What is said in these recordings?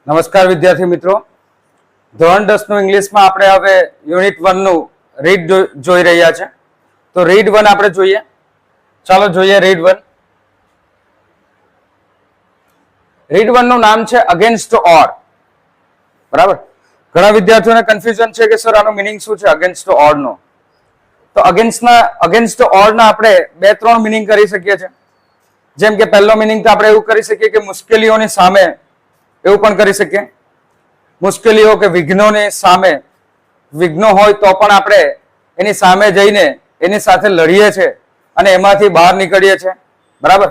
નમસ્કાર વિદ્યાર્થી મિત્રો, ધોરણ 10 નું ઇંગ્લિશમાં આપણે હવે યુનિટ 1 નું રીડ જોઈ રહ્યા છે. તો રીડ 1 આપણે જોઈએ. ચાલો જોઈએ રીડ 1. રીડ 1 નું નામ છે અગેન્સ્ટ ઓર. બરાબર. ઘણા વિદ્યાર્થીઓને કન્ફ્યુઝન છે કે સર આનો મીનિંગ શું છે અગેન્સ્ટ ઓર નો. તો અગેન્સ્ટ ઓર ના આપણે બે ત્રણ મીનિંગ કરી શકીએ છીએ. જેમ કે પહેલો મીનિંગ તો આપણે એવું કરી શકીએ કે મુશ્કેલીઓની સામે, એવું પણ કરી શકીએ. મુશ્કેલીઓ કે વિઘ્નોની સામે, વિઘ્નો હોય તો પણ આપણે એની સામે જઈને એની સાથે લડીએ છીએ અને એમાંથી બહાર નીકળીએ છીએ. બરાબર.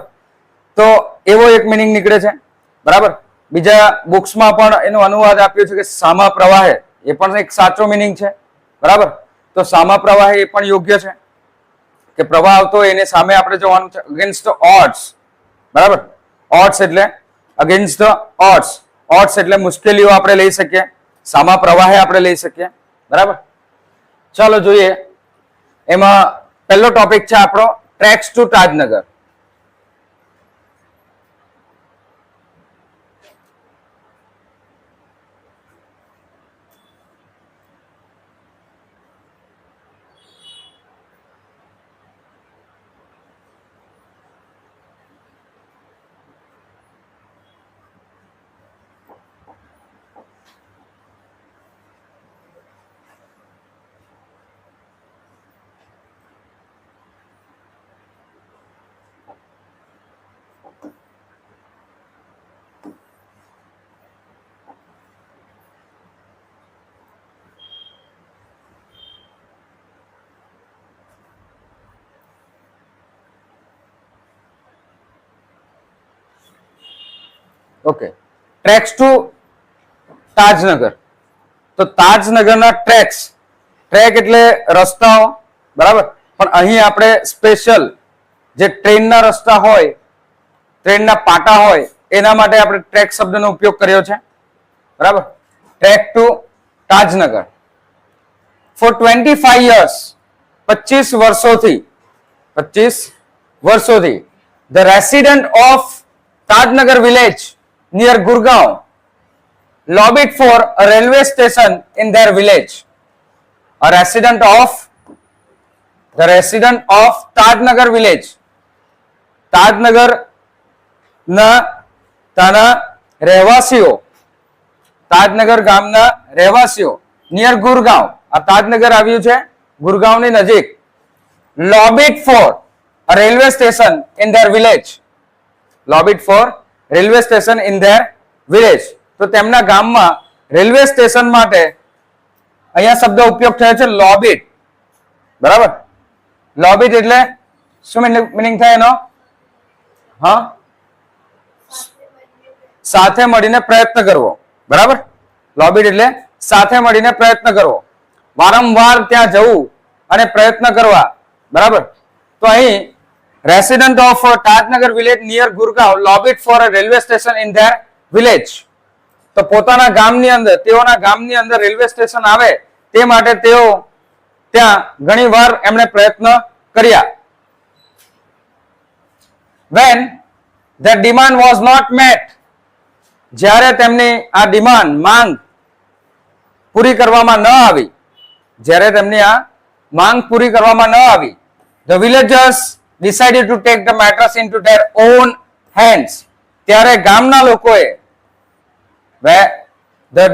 તો એવો એક મીનિંગ નીકળે છે. બરાબર. બીજા બુક્સમાં પણ એનો અનુવાદ આપ્યો છે કે સામા પ્રવાહે, એ પણ એક સાચો મીનિંગ છે. બરાબર. તો સામા પ્રવાહે એ પણ યોગ્ય છે કે પ્રવાહ આવતો હોય એને સામે આપણે જવાનું છે. Against odds. બરાબર. ઓડ્સ એટલે અગેન્સ્ટ ઓડ્સ. ઓડ્સ એટલે મુશ્કેલીઓ આપણે લઈ શકીએ, સામા પ્રવાહે આપણે લઈ શકીએ. બરાબર. ચાલો જોઈએ. એમાં પહેલો ટોપિક છે આપણો tracks to Tajnagar. Okay. Tracks to Tajnagar. તો તાજનગરના ટ્રેક્સ, ટ્રેક એટલે રસ્તાઓ. બરાબર. પણ અહીં આપણે સ્પેશિયલ જે ટ્રેનના રસ્તા હોય, ટ્રેનના પાટા હોય, એના માટે આપણે ટ્રેક શબ્દનો ઉપયોગ કર્યો છે. બરાબર. Track to Tajnagar. For 25 years, 25 વર્ષોથી the resident of Tajnagar village near Gurgaon lobbied for a railway station in their village. The resident of Tajnagar village, Tajnagar ના તાના રહેવાસીઓ, તાજનગર ગામના રહેવાસીઓ નિયર ગુરગાંવ, આ તાજનગર આવ્યું છે ગુરગાંવની નજીક. lobbied for a railway station in their village. lobbied for railway station in their village. તો તેમના ગામમાં રેલવે સ્ટેશન માટે અહીંયા શબ્દ ઉપયોગ થયો છે lobbied. બરાબર. lobbied એટલે શું મીનિંગ થાય એનો? હા, સાથે મળીને પ્રયત્ન કરવો. બરાબર. lobbied એટલે સાથે મળીને પ્રયત્ન કરવો, વારંવાર ત્યાં જવું અને પ્રયત્ન કરવા. બરાબર. તો અહીં resident of Tajnagar village near Gurgaon lobbied for a railway station in their village. તો પોતાના ગામની અંદર, તેઓના ગામની અંદર રેલવે સ્ટેશન આવે તે માટે તેઓ ત્યાં ઘણીવાર એમણે પ્રયત્ન કર્યા. when the demand was not met, જ્યારે તેમની આ ડિમાન્ડ, માંગ પૂરી કરવામાં ન આવી, જ્યારે તેમની આ માંગ પૂરી કરવામાં ન આવી, the villagers decided to take the matters into their own hands. ત્યારે ગામના લોકોએ, the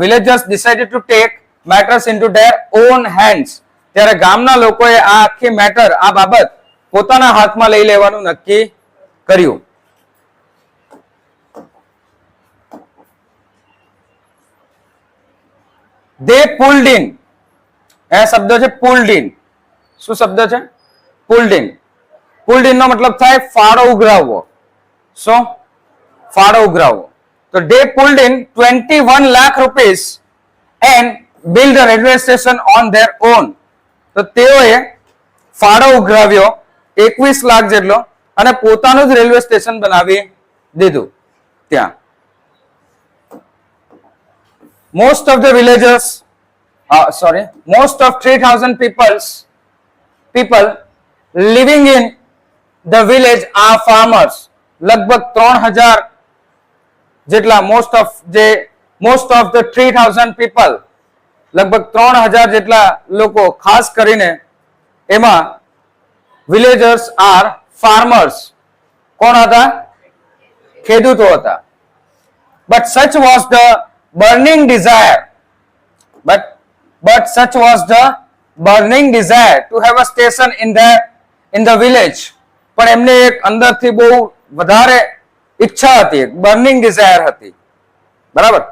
villagers decided to take matters into their own hands. ત્યારે ગામના લોકોએ આ આખી મેટર, આ બાબત પોતાના હાથમાં લઈ લેવાનું નક્કી કર્યું. they pulled in. એ શબ્દ છે pulled in. શું શબ્દ છે? pulled in. pulled in નો મતલબ થાય ફાળો ઉઘરાવવો. શું? ફાળો ઉઘરાવવો. તો they pulled in 21 lakh rupees and built a railway station on their own. તો તેઓએ ફાળો ઉઘરાવ્યો 21 લાખ જેટલો અને પોતાનું જ રેલવે સ્ટેશન બનાવી દીધું ત્યાં. most of 3,000 people living in the village are farmers. લગભગ 3,000 જેટલા મોસ્ટ ઓફ ધ 3000 પીપલ, લગભગ 3000 જેટલા લોકો, ખાસ કરીને એમાં વિલેજર્સ આર ફાર્મર્સ. કોણ હતા? ખેડૂતો હતા. But such was the burning desire. But such was the burning desire to have a station in the village. પણ એમને એક અંદરથી બહુ વધારે ઈચ્છા હતી, બર્નિંગ ડિઝાયર હતી. બરાબર?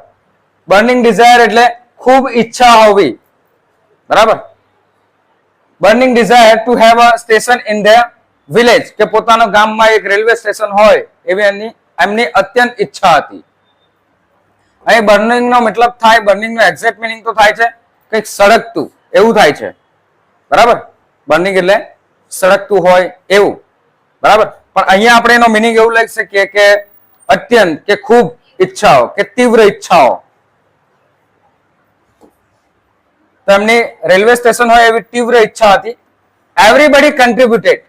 બર્નિંગ ડિઝાયર એટલે ખૂબ ઈચ્છા હોવી. બરાબર? Burning desire to have a station in the village, કે પોતાના ગામમાં એક રેલવે સ્ટેશન હોય એવી એમની અત્યંત ઈચ્છા હતી. અહીં બર્નિંગ નો મતલબ થાય, બર્નિંગ નો એક્ઝેક્ટ મિનિંગ તો થાય છે કંઈક સળગતું, એવું થાય છે. બરાબર? બર્નિંગ એટલે સળગતું હોય એવું. બરાબર? પણ અહીંયા આપણે એનો મિનિંગ એવું લઈ શકીએ કે અત્યંત, કે ખૂબ ઈચ્છાઓ, કે તીવ્ર ઈચ્છાઓ. તો એમની રેલવે સ્ટેશન હોય એવી તીવ્ર ઈચ્છા હતી. એવરીબડી કન્ટ્રીબ્યુટેડ,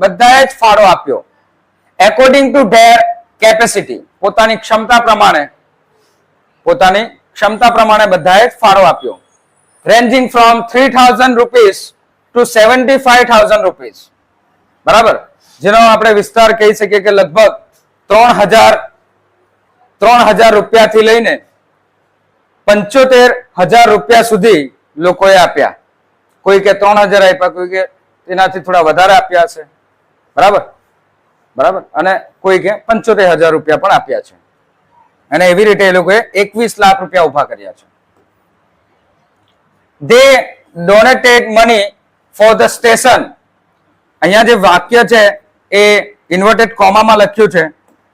બધાએ જ ફાળો આપ્યો. એકોર્ડિંગ ટુ ધેર કેપેસિટી, પોતાની ક્ષમતા પ્રમાણે બધાએ જ ફાળો આપ્યો. Ranging from 3000 rupees to 75,000 rupees. બરાબર? જેનો આપણે વિસ્તાર કહી શકીએ કે લગભગ 3000 રૂપિયાથી લઈને 75,000 રૂપિયા સુધી લોકોએ આપ્યા. કોઈ કે 3000 આપ્યા, કોઈ કે એનાથી થોડા વધારે આપ્યા હશે. બરાબર? અને કોઈ કે 75,000 રૂપિયા પણ આપ્યા છે. અને એવી રીતે એ લોકોએ 21 લાખ રૂપિયા ઉભા કર્યા છે. They donated money for the station. અહીંયા જે વાક્ય છે એ ઇન્વર્ટેડ કોમામાં લખ્યું છે,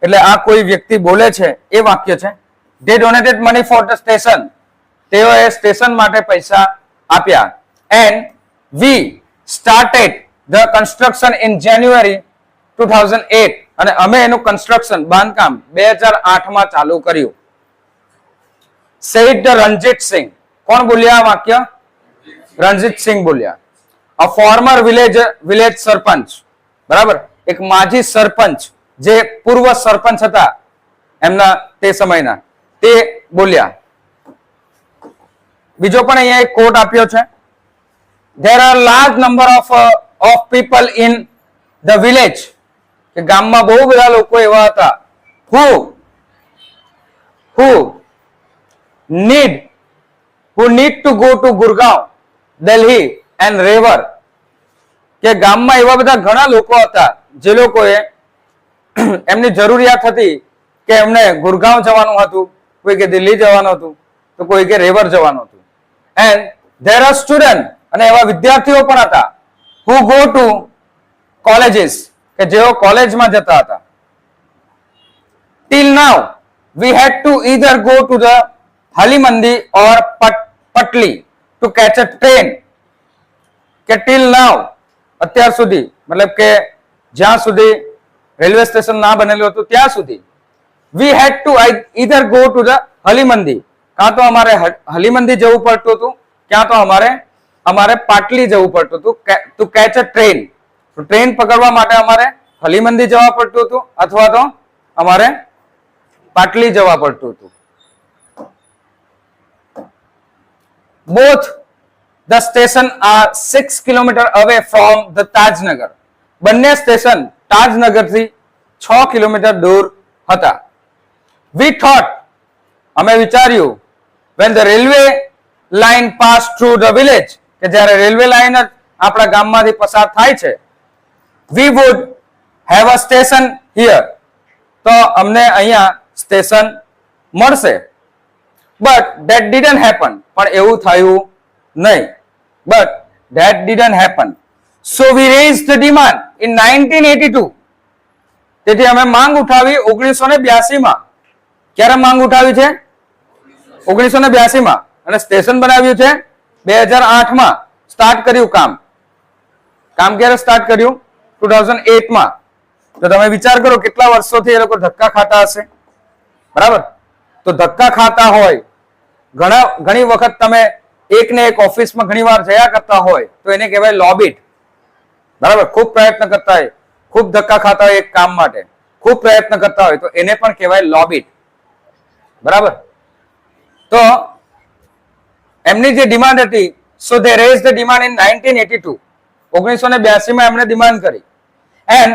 એટલે આ કોઈ વ્યક્તિ બોલે છે એ વાક્ય છે. They donated money for the station. તેઓએ સ્ટેશન માટે પૈસા આપ્યા. And we started the construction in January 2008. અને અમે એનું કન્સ્ટ્રક્શન, બાંધકામ 2008માં ચાલુ કર્યું. Said the રણજીત સિંહ. કોણ બોલ્યા આ વાક્ય? રણજીત સિંહ બોલ્યા. A former village સરપંચ. બરાબર? એક માજી સરપંચ, જે પૂર્વ સરપંચ હતા એમના તે સમયના, તે બોલ્યા. બીજો પણ અહીંયા એક કોટ આપ્યો છે. There are large number of people in the village. કે ગામમાં બહુ બધા લોકો એવા હતા who need to go to Gurgaon, Delhi and Revar. કે ગામમાં એવા બધા ઘણા લોકો હતા જે લોકોએ એમની જરૂરિયાત હતી કે એમને ગુરગાંવ જવાનું હતું, કોઈ કે દિલ્હી જવાનું હતું, તો કોઈ કે રેવર જવાનું હતું. And there are students, અને એવા વિદ્યાર્થીઓ પણ હતા who go to colleges, કે જેઓ કોલેજમાં જતા હતા. Till now we had to either go to the Halimandi or Patli to catch a train. કે till now, અત્યાર સુધી, મતલબ કે જ્યાં સુધી રેલવે સ્ટેશન ના બનેલું હતું ત્યાં સુધી, we had to either go to the Halimandi, કાં તો અમારે હલીમંદી જવું પડતું હતું, ક્યાં તો અમારે પાટલી જવું પડતું હતું to catch a train. તો ટ્રેન પકડવા માટે અમારે હલીમંદી જવા પડતું હતું અથવા તો અમારે પાટલી જવા પડતું હતું. Both the station are 6 kilometers away from the Tajnagar. બંને સ્ટેશન તાજનગરથી 6 કિલોમીટર દૂર હતા. We thought, અમે વિચાર્યું, when the railway line passed through the village, કે જ્યારે રેલવે લાઈન આપણા ગામમાંથી પસાર થાય છે, we would have a station here. તો અમને અહીંયા સ્ટેશન મળશે. But that didn't happen. પણ એવું થયું નહીં. But that didn't happen. So we raised the demand in 1982. તેથી અમે માંગ ઉઠાવી 1982માં. ક્યારે માંગ ઉઠાવી છે? 1982માં. અને સ્ટેશન બનાવ્યું છે 2008માં. સ્ટાર્ટ કર્યું કામ. કામ ક્યારે સ્ટાર્ટ કર્યું? 2008માં. તો તમે વિચાર કરો કેટલા વર્ષોથી એ લોકો ધક્કા ખાતા હશે. બરાબર? તો ધક્કા ખાતા હોય, ઘણી વખત તમે એક ને એક ઓફિસમાં ઘણી વાર જયા કરતા હોય તો એને કહેવાય લોબિટ. બરાબર? ખૂબ પ્રયત્ન કરતા હોય, ખૂબ ધક્કા ખાતા હોય એક કામ માટે. ખૂબ પ્રયત્ન કરતા હોય તો એને પણ કહેવાય લોબિટ. બરાબર. તો એમની જે ડિમાન્ડ હતી, સો દે રેઝ ધ ડિમાન્ડ ઇન 1982. 1982 માં એમણે ડિમાન્ડ કરી and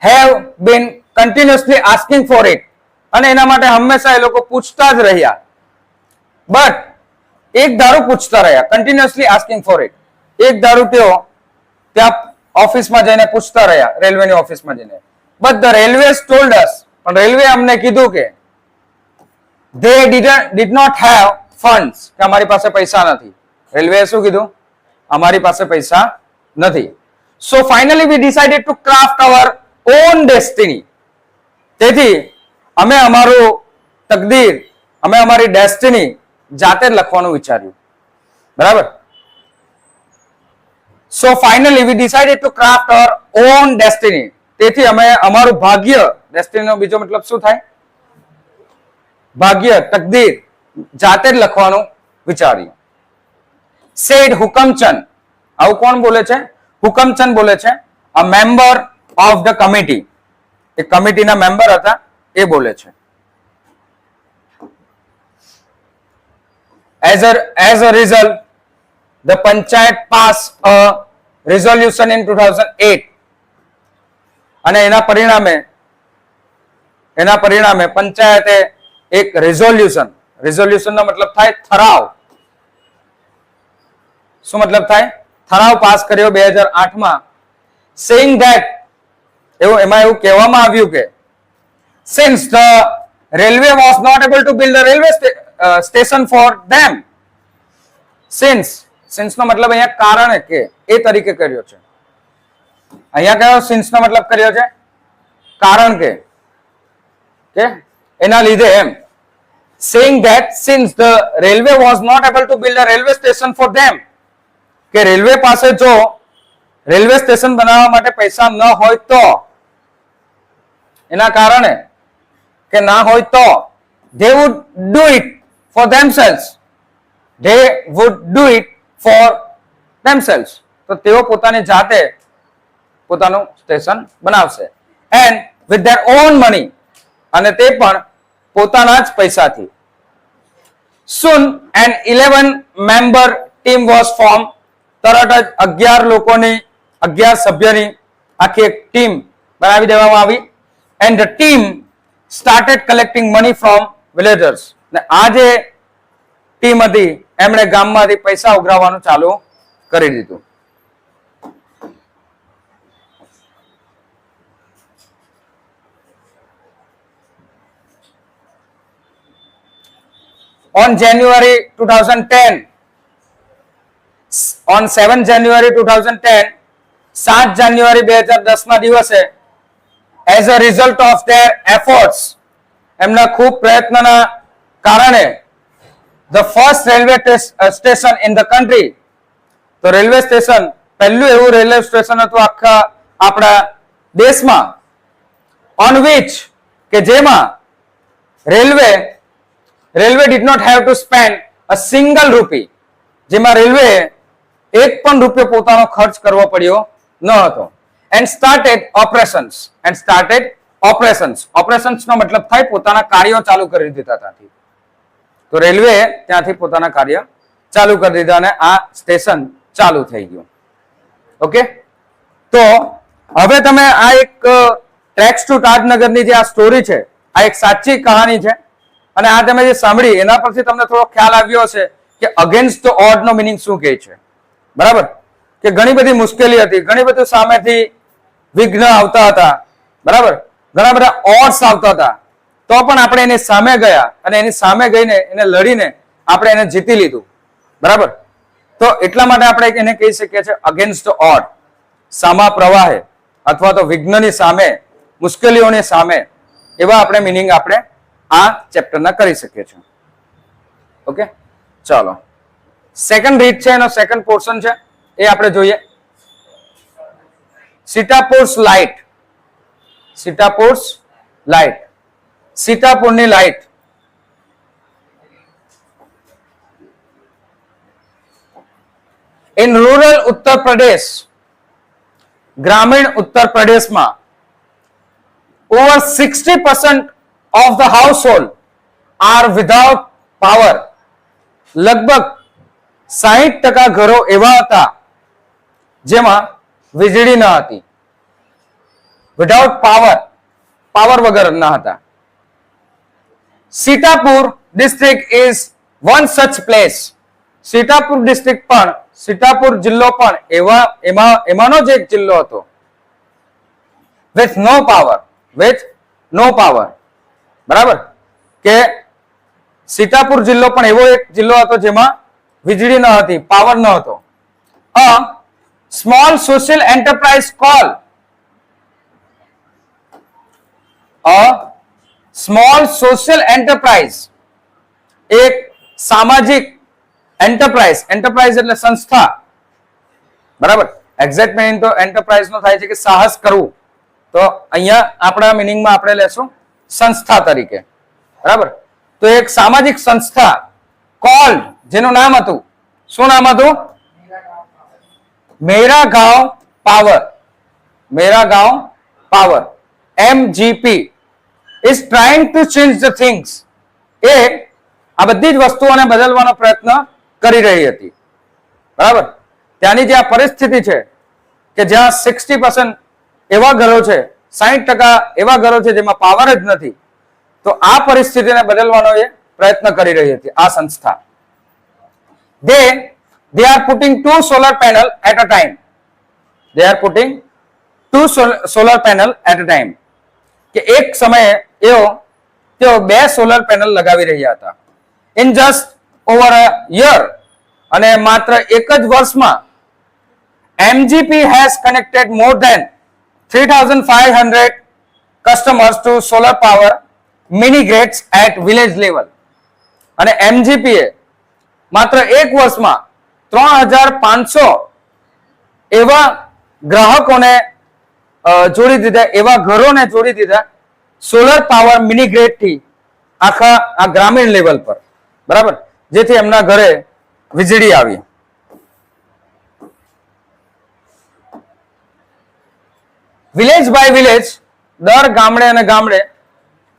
have been continuously asking for it. અને એના માટે હંમેશા એ લોકો પૂછતા જ રહ્યા. બટ એક ધારું પૂછતા રહ્યા, કન્ટિન્યુઅસલી આસ્કિંગ ફોર ઇટ. એક ધારું તેઓ ત્યાં ઓફિસમાં જઈને પૂછતા રહ્યા, રેલવેની ઓફિસમાં જઈને. બટ ધ રેલવે ટોલ્ડ અસ, પણ રેલવે અમને કીધું કે they did not have funds, કે અમારી પાસે પૈસા નથી. રેલવે શું કીધું? અમારી પાસે પૈસા નથી. So finally we decided to craft our own destiny. તેથી અમે અમારું તકદીર, અમે અમારી ડેસ્ટિની જાતે જ લખવાનું વિચાર્યું. બરાબર. So finally we decided to craft our own destiny. તેથી અમે અમારું ભાગ્ય, ડેસ્ટિનીનો બીજો મતલબ શું થાય? ભાગ્ય, તકદીર જાતે જ લખવાનું વિચાર્યું. Said હુકમચંદ. આવું કોણ બોલે છે? હુકમચંદ બોલે છે. a member of the committee. એ કમિટીના મેમ્બર હતા, એ બોલે છે. As a result, the panchayat passed a resolution in 2008. અને એના પરિણામે પંચાયતે એક રિઝોલ્યુશન નો મતલબ થાય ઠરાવ. શું મતલબ થાય? ઠરાવ પાસ કર્યો 2008 માં, saying that એમાં એવું કહેવામાં આવ્યું કે since the railway was not able to build a railway station for them. since નો મતલબ અહીંયા કારણ કે એ તરીકે કર્યો છે. અહીંયા કયો since નો મતલબ કર્યો છે? કારણ કે એના લીધે એમ. saying that since the railway was not able to build a railway station for them, કે રેલવે પાસે જો રેલવે સ્ટેશન બનાવવા માટે પૈસા ન હોય તો, એના કારણે કે ના હોય તો they would do it for themselves. they would do it for themselves. તો તેઓ પોતાની જાતે પોતાનું સ્ટેશન બનાવશે. and with their own money, અને તે પણ પોતાના જ પૈસાથી. soon an 11-member team was formed. તરત જ 11 સભ્યની આખી એક ટીમ બનાવી દેવામાં આવી. and the team started collecting money from villagers. ને આ જે ટીમ હતી એમણે ગામમાંથી પૈસા ઉઘરાવવાનું ચાલુ કરી દીધું. on 7 January 2010, 7 જાન્યુઆરી 2010 ના દિવસે, as a result of their efforts, એમના ખૂબ પ્રયત્નના કારણે, the first railway station in the country, તો રેલવે સ્ટેશન, પહેલું એવું રેલવે સ્ટેશન હતું આખા આપણા દેશમાં, on which, કે જેમાં railway did not have to spend a single rupee, જેમાં રેલવે એક પણ રૂપિયો પોતાનો ખર્ચ કરવો પડ્યો ન હતો. and started operations. operations નો મતલબ થાય પોતાના કાર્યો ચાલુ કરી દીધા ત્યાંથી. તો રેલવે ત્યાંથી પોતાના કાર્ય ચાલુ કરી દીધા અને આ સ્ટેશન ચાલુ થઈ ગયું. ઓકે. તો હવે તમે આ એક ટ્રેક્સ ટુ તાજનગરની જે આ સ્ટોરી છે, આ એક સાચી કહાની છે. અને આ તમે જે સાંભળી એના પરથી તમને થોડો ખ્યાલ આવ્યો હશે કે અગેન્સ્ટ ધ ઓડ નો મિનિંગ શું કહે છે. બરાબર. કે ઘણી બધી મુશ્કેલી હતી, ઘણી બધું સામેથી વિઘ્ન આવતા હતા. બરાબર. ઘણા બધા ઓડ્સ આવતા હતા, તો પણ આપણે એની સામે ગયા અને એની સામે ગઈને એને લડીને આપણે એને જીતી લીધું. બરાબર. તો એટલા માટે આપણે એને કહી શકીએ છીએ અગેન્સ્ટ ધ ઓડ, સામા પ્રવાહે અથવા તો વિઘ્નની સામે, મુશ્કેલીઓની સામે, એવા આપણે મિનિંગ આપણે આ ચેપ્ટરના કરી શકીએ છીએ. ઓકે. ચાલો, સેકન્ડ રીડ છે, એનો સેકન્ડ પોર્શન છે, એ આપણે જોઈએ. સીતાપુર્સ light. સીતાપુરની light. In rural Uttar Pradesh, ગ્રામીણ ઉત્તર પ્રદેશમાં over 60% of the household are without power. લગભગ 60% ઘરો એવા હતા જેમાં વીજળી ન હતી. વિધાઉટ પાવર વગર ન હતા. સીતાપુર ડિસ્ટ્રિક્ટ ઇઝ વન સચ પ્લેસ. સીતાપુર ડિસ્ટ્રિક્ટ પણ, સીતાપુર જિલ્લો પણ એમાંનો જ એક જિલ્લો હતો. with no power. બરાબર કે સીતાપુર જિલ્લો પણ એવો એક જિલ્લો હતો જેમાં વીજળી ન હતી, પાવર ન હતો. a small social enterprise called એક સામાજિક એન્ટરપ્રાઇઝ એટલે સંસ્થા. બરાબર, એક્ઝેક્ટ મીનિંગ તો એન્ટરપ્રાઇઝ નો થાય છે કે સાહસ કરવું, તો અહીંયા આપણા મિનિંગમાં આપણે લેશું સંસ્થા તરીકે. બરાબર, તો એક સામાજિક સંસ્થા કોલ્ડ, જેનું નામ હતું, શું નામ હતું? Mera Gaon Power, MGP is trying to change the things. એ આ બધી જ વસ્તુઓને બદલવાનો પ્રયત્ન કરી રહી હતી. બરાબર, ત્યાંની જે આ પરિસ્થિતિ છે કે જ્યાં 60% એવા ઘરો છે, 60% એવા ઘરો છે જેમાં પાવર જ નથી, તો આ પરિસ્થિતિને બદલવાનો એ પ્રયત્ન કરી રહી હતી આ સંસ્થા. they are putting 2 solar panel at a time. કે એક સમયે તેઓ 2 સોલર પેનલ લગાવી રહ્યા હતા. In just over a year, અને માત્ર એક જ વર્ષમાં MGP has connected more than 3,500 customers to solar power mini grids at village level. અને MGP એ માત્ર એક વર્ષમાં 3,500 એવા ગ્રાહકોને જોડી દીધા, એવા ઘરોને જોડી દીધા સોલર પાવર મિની ગ્રેડ થી આખા આ ગ્રામીણ લેવલ પર. બરાબર, જેથી એમના ઘરે વીજળી આવી. વિલેજ બાય વિલેજ, દર ગામડે અને ગામડે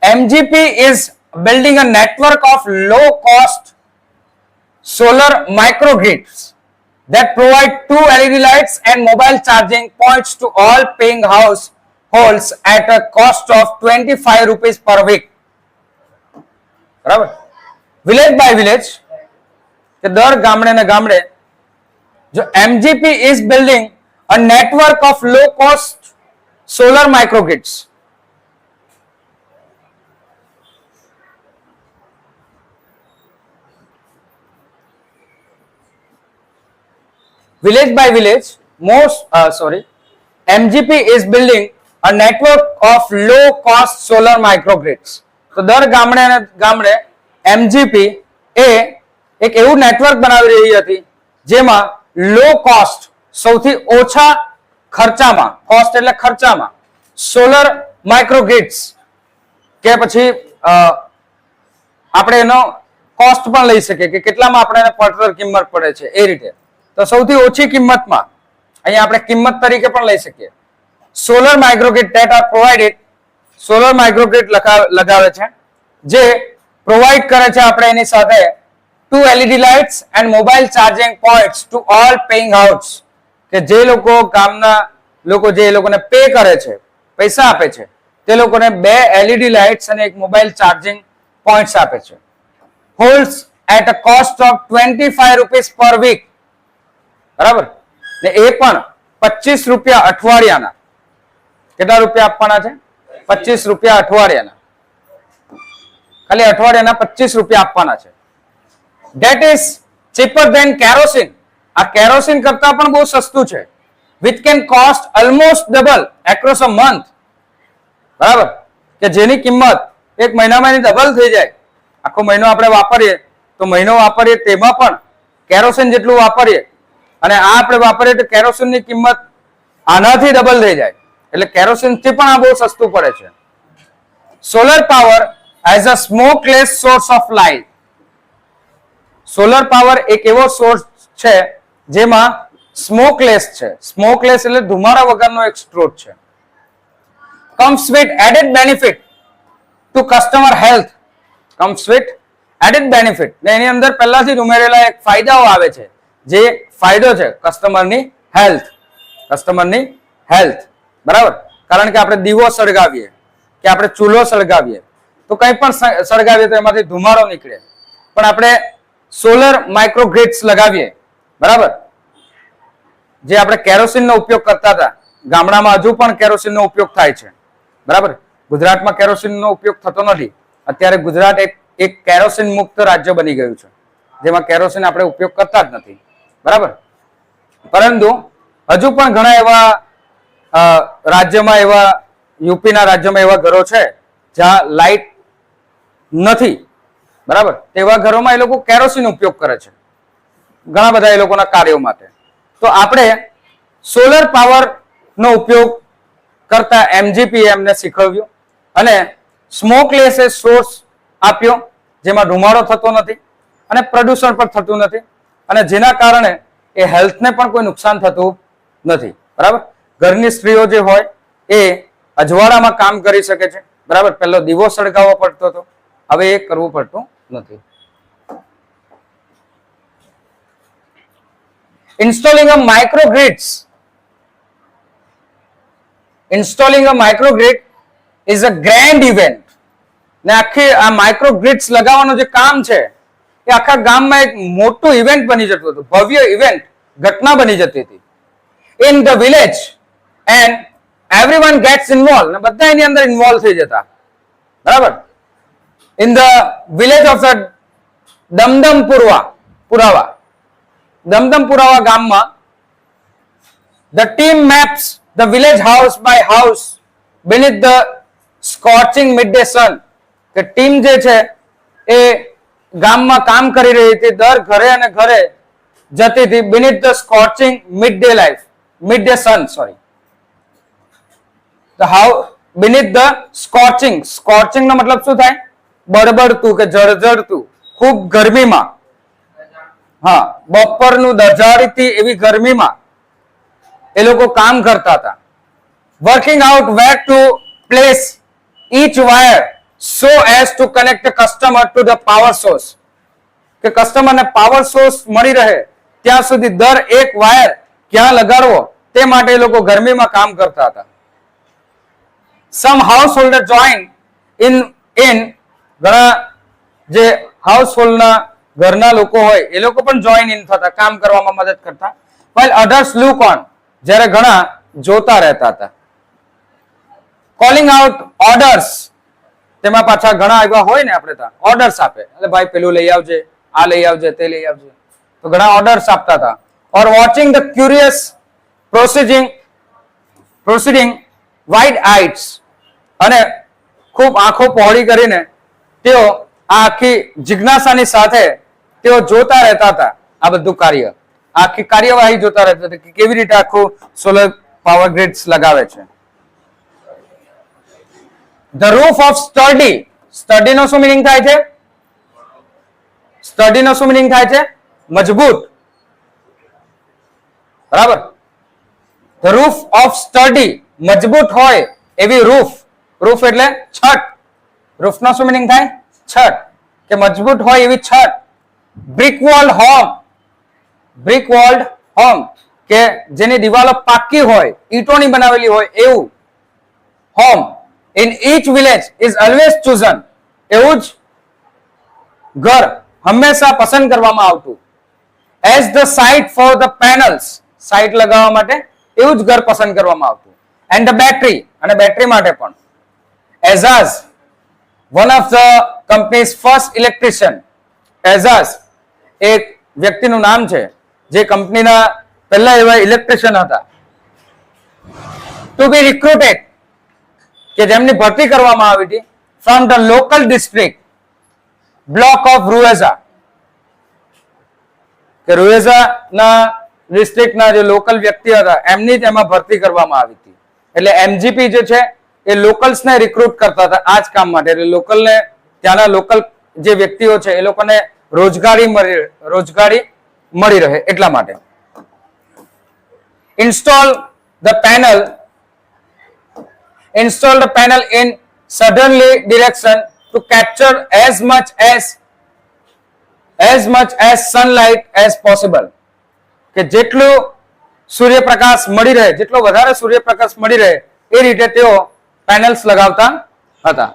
MGP is building a network of low cost solar microgrids that provide 2 LED lights and mobile charging points to all paying households at a cost of 25 rupees per week. બરાબર, village by village, કે દર ગામડે ને ગામડે જો MGP is building a network of low cost solar microgrids. Village by village, MGP is building a network of low cost solar microgrids. તો દર ગામડે અને ગામડે MGP એ એક એવું નેટવર્ક બનાવી રહી હતી જેમાં લો કોસ્ટ, સૌથી ઓછા ખર્ચામાં, કોસ્ટ એટલે ખર્ચામાં, સોલર માઇક્રોગ્રિડ્સ, કે પછી આપણે એનો કોસ્ટ પણ લઈ શકીએ કે કેટલામાં આપણે પડતર કિંમત પડે છે એ રીતે. તો સૌથી ઓછી કિંમતમાં, અહીંયા આપણે કિંમત તરીકે પણ લઈ શકીએ. Solar microgrid that are provided, solar microgrid લગાવે છે જે પ્રોવાઇડ કરે છે આપણે એની સાથે 2 LED lights and mobile charging points to all paying house, કે જે લોકો ગામના લોકો જે એ લોકોને પે કરે છે, પૈસા આપે છે, તે લોકોને 2 LED લાઇટ્સ અને એક મોબાઈલ ચાર્જિંગ પોઈન્ટ્સ આપે છે. Holds at a cost of 25 rupees per week. બરાબર, ને એ પણ 25 રૂપિયા અઠવાડિયાના. કેટલા રૂપિયા આપવાના છે? 25 રૂપિયા અઠવાડિયાના. ખાલી અઠવાડિયાના 25 રૂપિયા આપવાના છે. That is cheaper than kerosene. આ કેરોસીન કરતા પણ બહુ સસ્તું છે. Which can cost almost double across a month. બરાબર, કે જેની કિંમત એક મહિનામાં એની ડબલ થઈ જાય. આખો મહિનો આપણે વાપરીએ તો મહિનો વાપરીએ તેમાં પણ કેરોસીન જેટલું વાપરીએ, અને આ આપણે વાપરીએ તો કેરોસીનની કિંમત આનાથી ડબલ થઈ જાય. એટલે કેરોસીનથી પણ આ બહુ સસ્તું પડે છે. Solar power as a smokeless source of light. Solar power એક એવો સોર્સ છે જેમાં સ્મોકલેસ છે. સ્મોકલેસ એટલે ધુમાડા વગરનો એક સ્ત્રોત છે. comes with added benefit to customer health. comes with added benefit. ને એની અંદર પહેલાથી જ ઉમેરેલા એક ફાયદાઓ આવે છે, જે ફાયદો છે કસ્ટમરની હેલ્થ. બરાબર? કારણ કે આપણે દીવો સળગાવીએ કે આપણે ચૂલો સળગાવીએ તો કંઈ પણ સળગાવીએ તો એમાંથી ધુમાડો નીકળે, પણ આપણે સોલર માઇક્રોગ્રિડ્સ લગાવીએ, બરાબર, જે આપણે કેરોસીનનો ઉપયોગ કરતા હતા, ગામડામાં હજુ પણ કેરોસીનનો ઉપયોગ થાય છે, બરાબર. ગુજરાતમાં કેરોસીનનો ઉપયોગ થતો નથી. અત્યારે ગુજરાત એક કેરોસીન મુક્ત રાજ્ય બની ગયું છે, જેમાં કેરોસીન આપણે ઉપયોગ કરતા જ નથી, બરાબર. પરંતુ હજુ પણ ઘણા એવા રાજ્યમાં, એવા યુપીના રાજ્યમાં એવા ઘરો છે જ્યાં લાઇટ નથી, બરાબર. તેવા ઘરોમાં એ લોકો કેરોસીન ઉપયોગ કરે છે ઘણા બધા એ લોકોના કાર્યો માટે. તો આપણે સોલર પાવર નો ઉપયોગ કરતા MGPM ને શીખવ્યું અને સ્મોકલેસ સોર્સ આપ્યો, જેમાં ધુમાડો થતો નથી અને પ્રદૂષણ પણ થતું નથી, અને જેના કારણે એ હેલ્થને પણ કોઈ નુકસાન થતું નથી, બરાબર. ઘરની સ્ત્રીઓ જે હોય એ અજવાળામાં કામ કરી શકે છે, બરાબર. પહેલો દીવો સળગાવવો પડતો હતો, હવે એ કરવું પડતું નથી. Installing a microgrid is a grand event. ને આખી આ માઇક્રોગ્રિડ્સ લગાવવાનું જે કામ છે એ આખા ગામમાં એક મોટું ઇવેન્ટ બની જતું હતું, ભવ્ય ઇવેન્ટ, ઘટના બની જતી હતી. In the village and everyone gets involve, ને બધા એની અંદર ઇન્વોલ્વ થઈ જતા, બરાબર. In the village of the Damdampurava ગામમાં the team maps the village house by house beneath the scorching midday sun. કે ટીમ જે છે એ ગામમાં કામ કરી રહી હતી, દર ઘરે અને ઘરે જતી હતી, beneath the scorching midday sun. beneath the scorching નો મતલબ શું થાય? બળબડતું કે જળજળતું, ખૂબ ગરમીમાં, હા, બપોરનું દઝાડતી એવી ગરમીમાં એ લોકો કામ કરતા હતા. Working out where to place each wire so as to connect the customer to the power source. કે કસ્ટમરને પાવર સોર્સ મળી રહે ત્યાં સુધી દર એક વાયર ક્યાં લગાડવો તે માટે એ લોકો ગરમીમાં કામ કરતા હતા. Some householder join in ઘણા જે હાઉસહોલ્ડના ઘરના લોકો હોય એ લોકો પણ જોઈન ઇન થતા, કામ કરવામાં મદદ કરતા. while others look on, જ્યારે ઘણા જોતા રહેતા હતા. calling out orders, તેમાં પાછા ઘણા એવા હોય ને, આપણે ત્યાં ઓર્ડર્સ આપે, એટલે ભાઈ પેલું લઈ આવજે, આ લઈ આવજે, તે લઈ આવજે, તો ઘણા ઓર્ડર્સ આપતા હતા. or watching the curious proceeding wide eyes, અને ખૂબ આંખો પહોળી કરીને તેઓ આ આખી જિજ્ઞાસાની સાથે તેઓ જોતા રહેતા હતા. આ બધું કાર્ય, આખી કાર્યવાહી જોતા રહેતા હતા કે કેવી રીતે આખું સોલર પાવર ગ્રીડ્સ લગાવે છે. The roof of sturdy નો શું મીનિંગ થાય છે? સ્ટડી નો શું મીનિંગ થાય છે? મજબૂત, બરાબર. The roof of sturdy, મજબૂત હોય એવી રૂફ એટલે છત. રૂફ નો શું મીનિંગ થાય? છત, કે મજબૂત હોય એવી છત. brick walled home, કે જેની દિવાલો પાકી હોય, ઈંટોની બનાવેલી હોય એવું home. in each village is always chosen, એવું જ ઘર હંમેશા પસંદ કરવામાં આવતું. as the site for the panels, site લગાવવા માટે એવું જ ઘર પસંદ કરવામાં આવતું. and the battery, અને બેટરી માટે પણ. Ejaz, one of the company's first electrician. Ejaz એક વ્યક્તિનું નામ છે જે કંપનીના પહેલા એવા ઇલેક્ટ્રિશિયન હતા. to be recruited, કે જેમની ભરતી કરવામાં આવી હતી from the local district block of Rueza, કે રૂએઝાના ડિસ્ટ્રિક્ટના જે લોકલ વ્યક્તિ હતા એમની જ એમાં ભરતી કરવામાં આવી હતી. એટલે એમજીપી જે છે એ લોકલ્સને રિક્રુટ કરતા હતા આ જ કામ માટે. એટલે લોકલને, ત્યાંના લોકલ જે વ્યક્તિઓ છે એ લોકોને રોજગારી મળી રહે એટલા માટે. install the panel installed a panel in southerly direction to capture as much as sunlight as possible. કે જેટલું સૂર્યપ્રકાશ મળી રહે, જેટલો વધારે સૂર્યપ્રકાશ મળી રહે એ રીતે તેઓ પેનલ્સ લગાવતા હતા.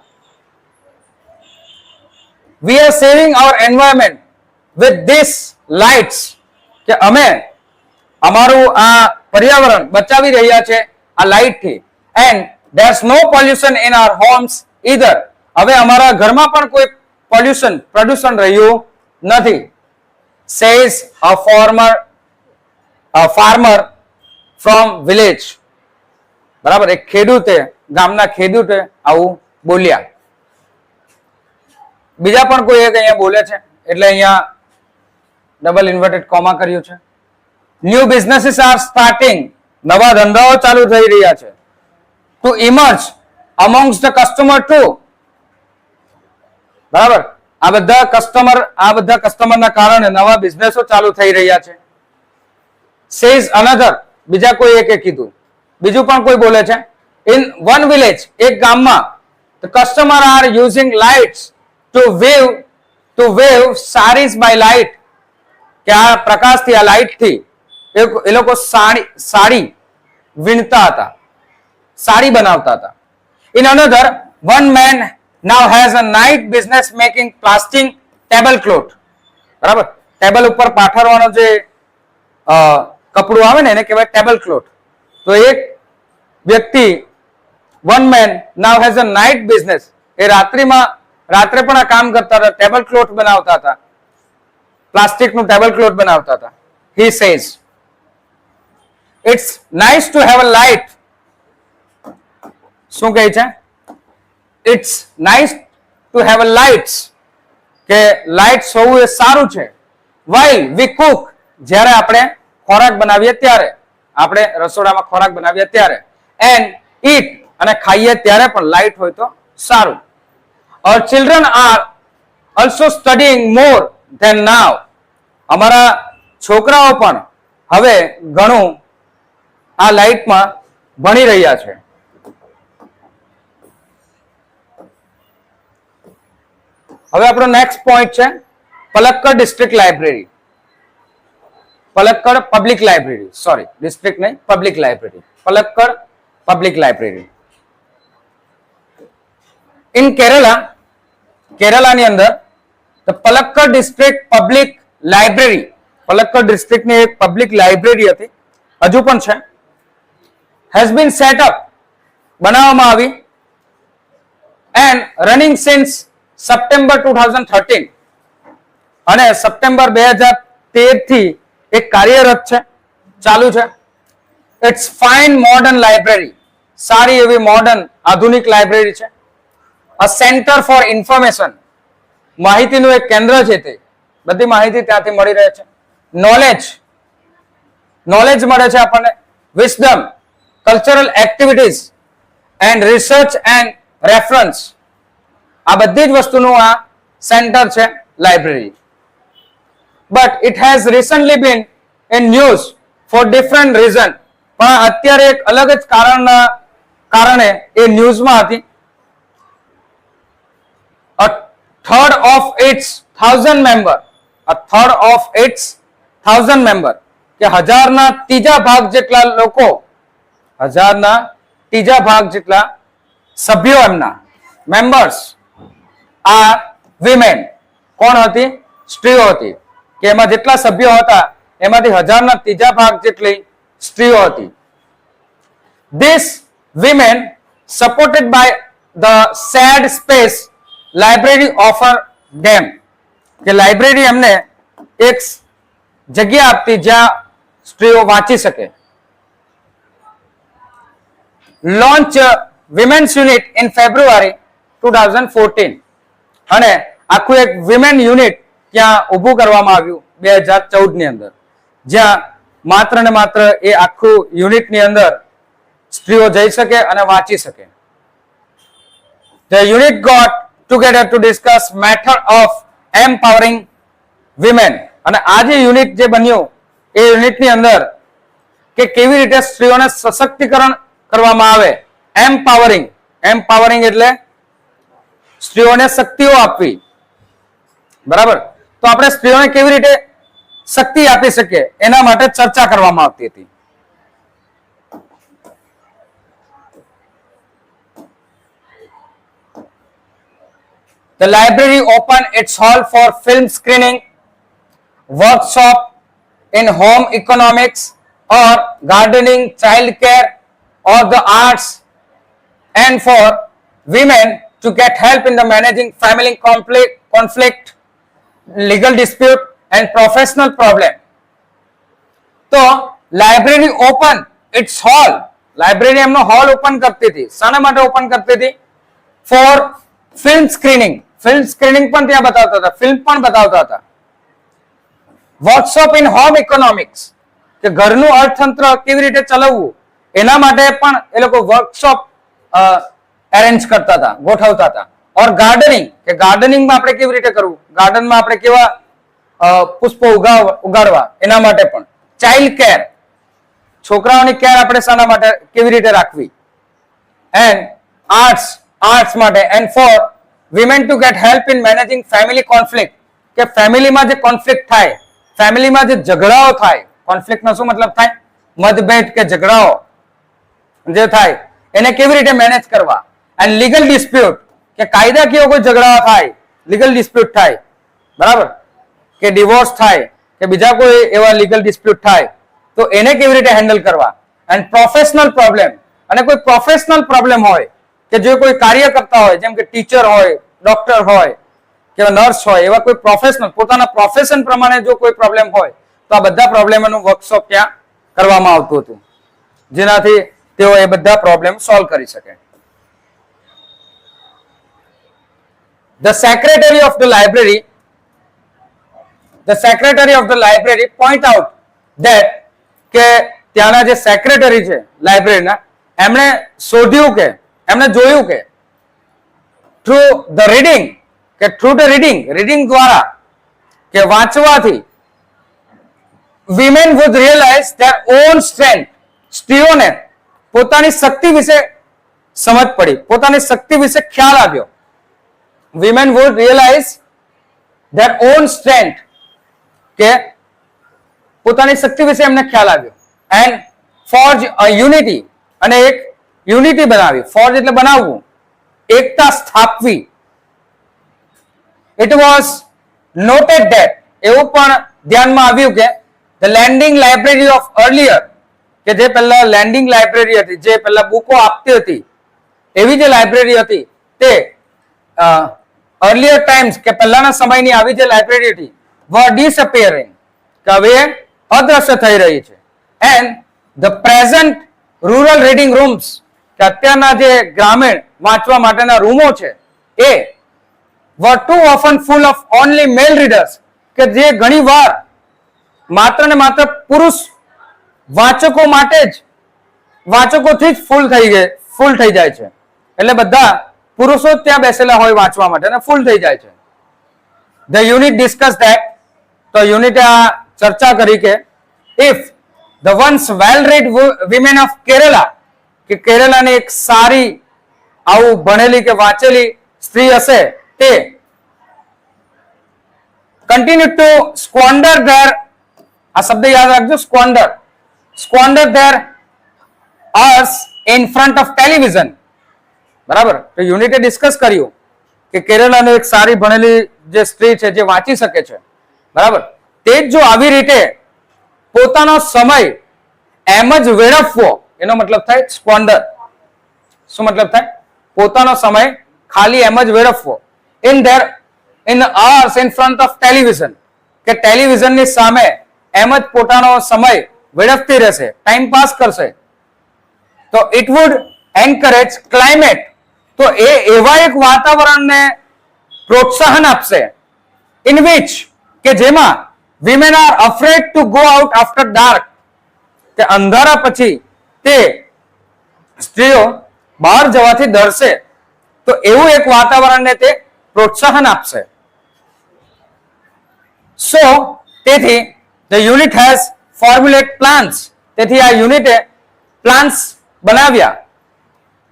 We are saving our environment with these lights. કે અમે અમારું આ પર્યાવરણ બચાવી રહ્યા છે આ લાઇટ થી. And there's no pollution in our homes either. હવે અમારા ઘરમાં પણ કોઈ પ્રદૂષણ રહ્યું નથી. Says a farmer from village. બરાબર, એક ખેડૂતે, ગામના ખેડૂતે આવું બોલ્યા. બીજા પણ કોઈ એક અહીંયા બોલે છે એટલે અહીંયા ડબલ ઇન્વર્ટેડ કોમા કર્યું છે. New businesses are starting. નવા ધંધાઓ ચાલુ થઈ રહ્યા છે. To emerge amongst the customer too. બરાબર, આ બધા કસ્ટમરના કારણે નવા બિઝનેસો ચાલુ થઈ રહ્યા છે. Says another. બીજા કોઈ એકે કીધું. બીજું પણ કોઈ બોલે છે. ઇન વન વિલેજ, એક ગામમાં, the customer are using lights to weave sarees by light. કે આ પ્રકાશથી, આ લાઇટથી એ લોકો સાડી વીણતા હતા, સાડી બનાવતા હતા. In another, one man now has a night business making plastic table cloth. બરાબર, ટેબલ ઉપર પાથરવાનો જે કપડું આવે ને એને કહેવાય ટેબલ ક્લોથ. તો એક વ્યક્તિ, one man now has a night business, એ રાત્રે પણ આ કામ કરતા હતા, ટેબલ ક્લોથ બનાવતા હતા, પ્લાસ્ટિકનું ટેબલ ક્લોથ બનાવતા હતા. He says, it's nice to have a light. શું કહે છે? It's nice to have a lights. કે લાઇટ્સ હોવું એ સારું છે. While we cook, જ્યારે આપણે ખોરાક બનાવીએ ત્યારે, આપણે રસોડામાં ખોરાક બનાવીએ ત્યારે, and eat, અને ખાઈએ ત્યારે પણ લાઇટ હોય તો સારું. Our children are also studying more than now. અમારા છોકરાઓ પણ હવે ઘણું આ લાઇટમાં ભણી રહ્યા છે. હવે આપણો નેક્સ્ટ પોઈન્ટ છે Palakkad district library. Palakkad public library, sorry, district નહીં, public library. Palakkad public library. In કેરલાની અંદર the Palakkad district public library, Palakkad ડિસ્ટ્રિક્ટની એક પબ્લિક લાઇબ્રેરી હતી, હજુ પણ છે, હેઝ બીન સેટ અપ, બનાવવામાં આવી, એન્ડ રનિંગ સિન્સ સપ્ટેમ્બર 2013, અને સપ્ટેમ્બર 2013 થી એક કાર્યરત છે, ચાલુ છે. ઇટ્સ ફાઇન મોડર્ન લાઇબ્રેરી, સારી એવી મોડર્ન આધુનિક લાઇબ્રેરી છે. અ સેન્ટર ફોર ઇન્ફોર્મેશન, માહિતીનું એક કેન્દ્ર છે, તે બધી માહિતી ત્યાંથી મળી રહે છે. નોલેજ મળે છે આપણને. Wisdom, cultural activities and research and reference, આ બધી જ વસ્તુનું આ સેન્ટર છે library. But it has recently been in news for different reason, પણ અત્યારે એક અલગ જ કારણે એ ન્યૂઝમાં હતી. A third of its 1,000 member, a third of its 1,000 member, કે 1000ના ત્રીજા ભાગ જેટલા લોકો, 1000ના ત્રીજા ભાગ જેટલા સભ્યો, એમના મેમ્બર્સ આ વિમેન. કોણ હતી? સ્ત્રીઓ હતી. કે એમાં જેટલા સભ્યો હતા એમાંથી 1000ના ત્રીજા ભાગ જેટલી સ્ત્રીઓ હતી. This women supported by the shared space library offer them, કે લાઇબ્રેરી એમને એક જગ્યા આપતી જ્યાં સ્ત્રીઓ વાંચી શકે. લોન્ચ વિમેન્સ યુનિટ ઇન ફેબ્રુઆરી 2014, અને આખું એક વિમેન યુનિટ ત્યાં ઊભું કરવામાં આવ્યું 2014 ની અંદર, જ્યાં માત્ર ને માત્ર એ આખું યુનિટની અંદર સ્ત્રીઓ જઈ શકે અને વાંચી શકે. The unit got together to discuss matter of empowering women, અને આ જે યુનિટ જે બન્યું એ યુનિટની અંદર કે કેવી રીતે સ્ત્રીઓને સશક્તિકરણ કરવામાં આવે એમ્પાવરિંગ એટલે સ્ત્રીઓને શક્તિઓ આપવી, બરાબર. તો આપણે સ્ત્રીઓને કેવી રીતે શક્તિ આપી શકીએ એના માટે ચર્ચા કરવામાં આવતી હતી. The library opened its hall for film screening, workshop in home economics or gardening, child care or the arts, and for women to get help in the managing family conflict, legal dispute and professional problem. તો library open its hall, library એમનો hall open કરતી હતી. શાના માટે open કરતી હતી? Four film screening પણ ત્યાં બતાવતા હતા, ફિલ્મ પણ બતાવતા હતા. વર્કશોપ ઇન હોમ ઇકોનોમિક્સ કે ઘરનું અર્થતંત્ર કેવી રીતે ચલાવવું એના માટે પણ એ લોકો વર્કશોપ અરેન્જ કરતા હતા, ગોઠવતા હતા. ઓર ગાર્ડનિંગ કે ગાર્ડનિંગમાં આપણે કેવી રીતે કરવું, ગાર્ડનમાં આપણે કેવા પુષ્પો ઉગાડવા એના માટે પણ. ચાઇલ્ડ કેર, છોકરાઓની કેર આપણે શાના માટે કેવી રીતે રાખવી. એન્ડ આર્ટ્સ માટે. And for women to get help in managing family conflict કે ફેમિલીમાં જે કોન્ફ્લિક્ટ થાય, ફેમિલીમાં જે ઝઘડાઓ થાય, કોન્ફ્લિક્ટનો શું મતલબ થાય? મતભેદ કે ઝઘડાઓ જે થાય એને કેવી રીતે મેનેજ કરવા. એન્ડ લીગલ ડિસ્પ્યુટ કે કાયદાકીય કોઈ ઝઘડા થાય, લીગલ ડિસ્પ્યુટ થાય, બરાબર, કે ડિવોર્સ થાય કે બીજા કોઈ એવા લીગલ ડિસ્પ્યુટ થાય તો એને કેવી રીતે હેન્ડલ કરવા. એન્ડ પ્રોફેશનલ પ્રોબ્લેમ, અને કોઈ પ્રોફેશનલ પ્રોબ્લેમ હોય કે જો કોઈ કાર્ય કરતા હોય જેમ કે ટીચર હોય, ડોક્ટર હોય કે નર્સ હોય, એવા કોઈ પ્રોફેશનલ પોતાના પ્રોફેશન પ્રમાણે જો કોઈ પ્રોબ્લેમ હોય તો આ બધા પ્રોબ્લેમનું વર્કશોપ ત્યાં કરવામાં આવતું હતું, જેનાથી તેઓ એ બધા પ્રોબ્લેમ સોલ્વ કરી શકે. The secretary of the library point out that કે ત્યાંના જે સેક્રેટરી છે લાઇબ્રેરીના, એમણે શોધ્યું કે એમણે જોયું કે થ્રુ ધ રીડિંગ દ્વારા કે વાંચવાથી women would realize their own strength, સ્ત્રીઓને પોતાની શક્તિ વિશે સમજ પડી, પોતાની શક્તિ વિશે ખ્યાલ આવ્યો. women would realize their own strength કે પોતાની શક્તિ વિશે એમને ખ્યાલ આવ્યો. એન્ડ forge a unity, અને એક યુનિટી બનાવી. ફોર્જ એટલે બનાવવું, એકતા સ્થાપવી. ઇટ વોઝ નોટેડ ધેટ, એવું પણ ધ્યાનમાં આવ્યું કે the landing library of earlier, કે જે પહેલા લેન્ડિંગ લાઇબ્રેરી હતી, જે પહેલા બુકો આપતી હતી, એવી જે લાઇબ્રેરી હતી તે અર્લિયર ટાઈમ્સ કે પહેલાના સમયની આવી જે લાઇબ્રેરી હતી વર ડિસઅપિયરિંગ, કે હવે અદ્રશ્ય થઈ રહી છે. And the present rural reading rooms, કે અત્યારના જે ગ્રામીણ વાંચવા માટેના રૂમો છે એ were too often full of only male readers, કે જે ઘણીવાર માત્ર ને માત્ર પુરુષ વાચકોથી જ ફૂલ થઈ જાય છે. એટલે બધા પુરુષો જ ત્યાં બેસેલા હોય વાંચવા માટે અને ફૂલ થઈ જાય છે. The unit discussed that, તો યુનિટે આ ચર્ચા કરી કે if the once well read women of Kerala, કે કેરલાની એક સારી આવું ભણેલી કે વાંચેલી સ્ત્રી હશે તે continue to squander their, આ શબ્દ યાદ રાખજો, squander their hours in front of television, બરાબર. તો યુનિટે ડિસ્કસ કર્યું કે કેરલાની એક સારી ભણેલી જે સ્ત્રી છે જે વાંચી શકે છે, બરાબર, તે જ જો આવી રીતે પોતાનો સમય એમ જ વેડફવો, એનો મતલબ થાય સ્ક્વોન્ડર. શું મતલબ થાય? પોતાનો સમય ખાલી એમ જ વેડફવો. in hours in front of television, કે ટેલિવિઝનની સામે એમ જ પોતાનો સમય વેડફતી રહેશે, ટાઈમ પાસ કરશે. તો it would encourage climate, તો એ એવા એક વાતાવરણને પ્રોત્સાહન આપશે in which, કે જેમાં women are afraid to go out after dark, કે અંધારા પછી તે સ્ત્રીઓ બહાર જવાથી ડરશે. તો એવું એક વાતાવરણને તે પ્રોત્સાહન આપશે. સો તેથી the unit has formulate plans, તેથી આ યુનિટે પ્લાન્સ બનાવ્યા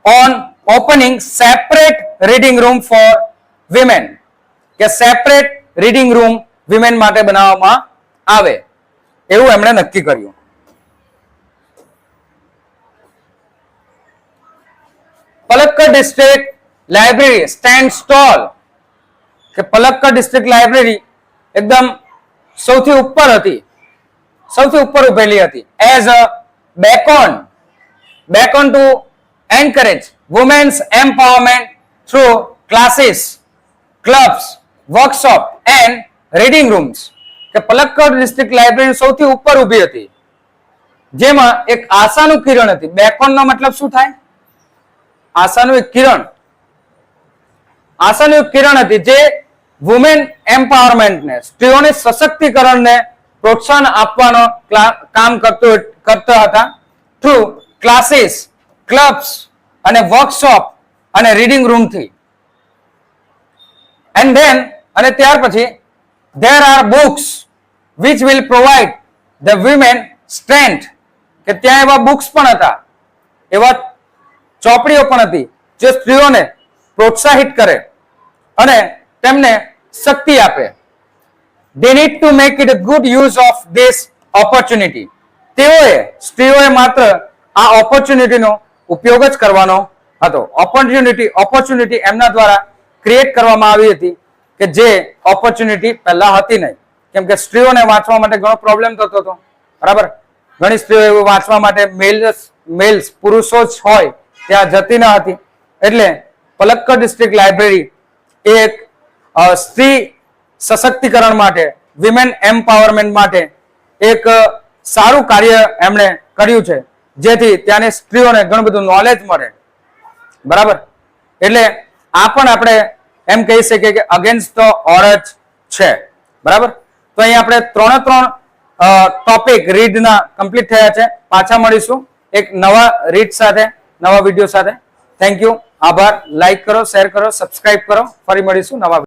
on opening separate reading room for women, કે સેપરેટ રીડિંગ રૂમ વિમેન માટે બનાવવામાં આવે એવું એમણે નક્કી કર્યું. Palakkad district library stands tall, કે પલક્કડ ડિસ્ટ્રિક્ટ લાઇબ્રેરી એકદમ સૌથી ઉપર હતી, સૌથી ઉપર ઉભેલી હતી. As a beacon to encourage women's empowerment through classes, clubs, workshop and reading rooms, કે પલક્કડ ડિસ્ટ્રિક્ટ લાઇબ્રેરી સૌથી ઉપર ઊભી હતી, જેમાં એક આશાનું કિરણ હતી. બેકોન નો મતલબ શું થાય? આશાનું એક કિરણ, આશાનું એક કિરણ હતી જે વુમેન એમ્પાવરમેન્ટને, સ્ત્રીઓને સશક્તિકરણને પ્રોત્સાહન આપવાનો કામ કરતા હતા થ્રુ ક્લાસીસ, ક્લબ્સ અને વર્કશોપ અને રીડિંગ રૂમથી. એન્ડ ધેન, અને ત્યાર પછી there are books which will provide the women strength, કે ત્યાં એવા બુક્સ પણ હતા, એવા ચોપડીઓ પણ હતી જે સ્ત્રીઓને પ્રોત્સાહિત કરે અને તેમને શક્તિ આપે. they need to make it a good use of this opportunity. તેઓએ, સ્ત્રીઓએ માત્ર આ ઓપોર્ચ્યુનિટીનો ઉપયોગ જ કરવાનો હતો. ઓપોર્ચ્યુનિટી એમના દ્વારા ક્રિએટ કરવામાં આવી હતી કે જે ઓપોર્ચ્યુનિટી પહેલા હતી નહીં, કેમ કે સ્ત્રીઓને વાંચવા માટે ઘણો પ્રોબ્લેમ થતો હતો. બરાબર, ઘણી સ્ત્રીઓ એવું વાંચવા માટે મેલ્સ પુરુષો જ હોય ત્યાં જતી ન હતી. એટલે પલક્કડ ડિસ્ટ્રિક્ટ લાઇબ્રેરી એક સ્ત્રી સશક્તિકરણ માટે, વિમેન એમ્પાવરમેન્ટ માટે એક સારું કાર્ય એમણે કર્યું છે, જેથી ત્યાંની સ્ત્રીઓને ઘણું બધું નોલેજ મળે. બરાબર, એટલે આ પણ આપણે એમ કહી શકીએ કે અગેન્સ્ટ ધ ઓર્ડર છે. બરાબર, તો અહીં આપણે ત્રણે ત્રણ ટોપિક રીડના કમ્પ્લીટ થયા છે. પાછા મળીશું એક નવા રીડ સાથે, નવા વિડીયો સાથે. થેન્ક યુ, આભાર. લાઈક કરો, શેર કરો, સબસ્ક્રાઇબ કરો. ફરી મળીશું નવા